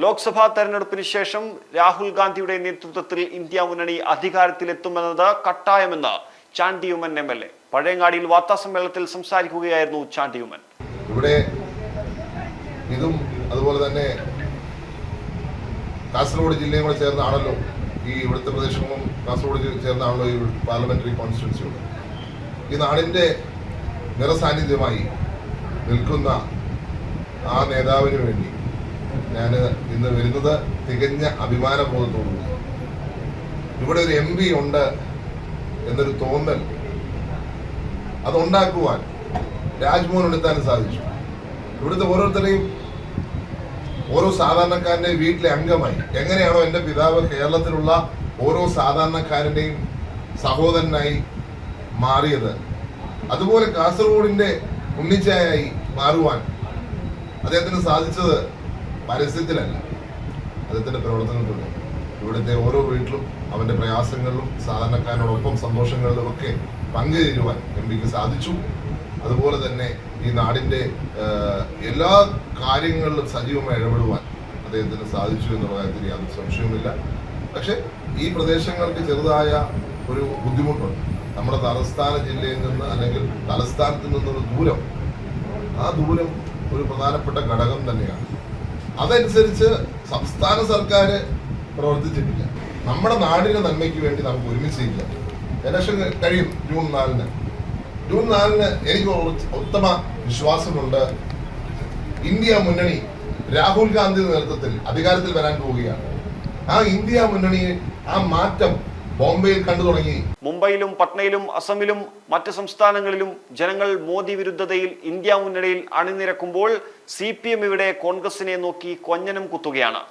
ലോക്സഭാ തെരഞ്ഞെടുപ്പിന് ശേഷം രാഹുൽ ഗാന്ധിയുടെ നേതൃത്വത്തിൽ ഇന്ത്യ മുന്നണി അധികാരത്തിലെത്തുമെന്നത് കട്ടായമെന്ന് ചാണ്ടി ഉമ്മൻ MLA. പഴയങ്ങാടിയിൽ വാർത്താസമ്മേളനത്തിൽ സംസാരിക്കുകയായിരുന്നു ചാണ്ടി ഉമ്മൻ. ഇവിടെ ഇതും അതുപോലെ തന്നെ കാസർഗോഡ് ജില്ലയും കൂടെ ചേർന്നാണല്ലോ ഈ ഇവിടുത്തെ പ്രദേശങ്ങളും കാസർഗോഡ് ചേർന്നാണല്ലോ ഈ പാർലമെന്ററി കോൺസ്റ്റിറ്റ്യൂൻസിയുള്ളത്. ഈ നാടിൻ്റെ നിറസാന്നിധ്യമായി നിൽക്കുന്ന ആ നേതാവിന് വേണ്ടി ഞാൻ ഇന്ന് വരുന്നത് തികഞ്ഞ അഭിമാനബോധത്തോടുകൂടി. ഇവിടെ ഒരു MP ഉണ്ട് എന്നൊരു തോന്നൽ അതുണ്ടാക്കുവാൻ രാജ്മോഹൻ ഉണ്ണിത്താന് സാധിച്ചു. ഇവിടുത്തെ ഓരോരുത്തരെയും ഓരോ സാധാരണക്കാരൻ്റെ വീട്ടിലെ അംഗമായി എങ്ങനെയാണോ എൻ്റെ പിതാവ് കേരളത്തിലുള്ള ഓരോ സാധാരണക്കാരൻ്റെയും സഹോദരനായി മാറിയത്, അതുപോലെ കാസർഗോഡിൻ്റെ ഉണ്ണിച്ചായായി മാറുവാൻ അദ്ദേഹത്തിന് സാധിച്ചത് പരസ്യത്തിലല്ല, അദ്ദേഹത്തിൻ്റെ പ്രവർത്തനത്തിലൂടെ. ഇവിടുത്തെ ഓരോ വീട്ടിലും അവൻ്റെ പ്രയാസങ്ങളിലും സാധാരണക്കാരനോടൊപ്പം സന്തോഷങ്ങളിലും ഒക്കെ പങ്കുചേരുവാൻ MPക്ക് സാധിച്ചു. അതുപോലെ തന്നെ ഈ നാടിൻ്റെ എല്ലാ കാര്യങ്ങളിലും സജീവമായി ഇടപെടുവാൻ അദ്ദേഹത്തിന് സാധിച്ചു എന്നുള്ള കാര്യത്തിൽ യാതൊരു സംശയവുമില്ല. പക്ഷെ ഈ പ്രദേശങ്ങൾക്ക് ചെറുതായ ഒരു ബുദ്ധിമുട്ടുണ്ട്. നമ്മുടെ തലസ്ഥാന ജില്ലയിൽ നിന്ന് അല്ലെങ്കിൽ തലസ്ഥാനത്ത് നിന്നുള്ള ദൂരം, ആ ദൂരം ഒരു പ്രധാനപ്പെട്ട ഘടകം തന്നെയാണ്. അതനുസരിച്ച് സംസ്ഥാന സർക്കാർ പ്രവർത്തിച്ചിട്ടില്ല. നമ്മുടെ നാടിൻ്റെ നന്മയ്ക്ക് വേണ്ടി നമുക്ക് ഒരുമിച്ചിരിക്കാം. ഇലക്ഷൻ കഴിയും ജൂൺ 4-ന്. ജൂൺ 4-ന് എനിക്ക് ഉത്തമ വിശ്വാസമുണ്ട്. ഇന്ത്യ മുന്നണി രാഹുൽ ഗാന്ധിയുടെ നേതൃത്വത്തിൽ അധികാരത്തിൽ വരാൻ പോവുകയാണ്. ആ ഇന്ത്യ മുന്നണി ആ മാറ്റം ബോംബെയിൽ കണ്ടു തുടങ്ങി. മുംബൈയിലും പട്നയിലും അസമിലും മറ്റ് സംസ്ഥാനങ്ങളിലും ജനങ്ങൾ മോദി വിരുദ്ധതയിൽ ഇന്ത്യ മുന്നണിയിൽ അണിനിരക്കുമ്പോൾ CPM ഇവിടെ കോൺഗ്രസിനെ നോക്കി കൊഞ്ഞനം കുത്തുകയാണ്.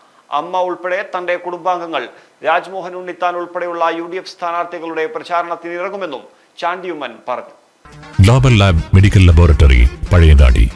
അമ്മ ഉൾപ്പെടെ തന്റെ കുടുംബാംഗങ്ങൾ രാജ്മോഹൻ ഉണ്ണിത്താൻ ഉൾപ്പെടെയുള്ള UDF സ്ഥാനാർത്ഥികളുടെ പ്രചാരണത്തിന് ഇറങ്ങുമെന്നും ചാണ്ടി ഉമ്മൻ പറഞ്ഞു. Global lab medical laboratory, Pazhayangadi.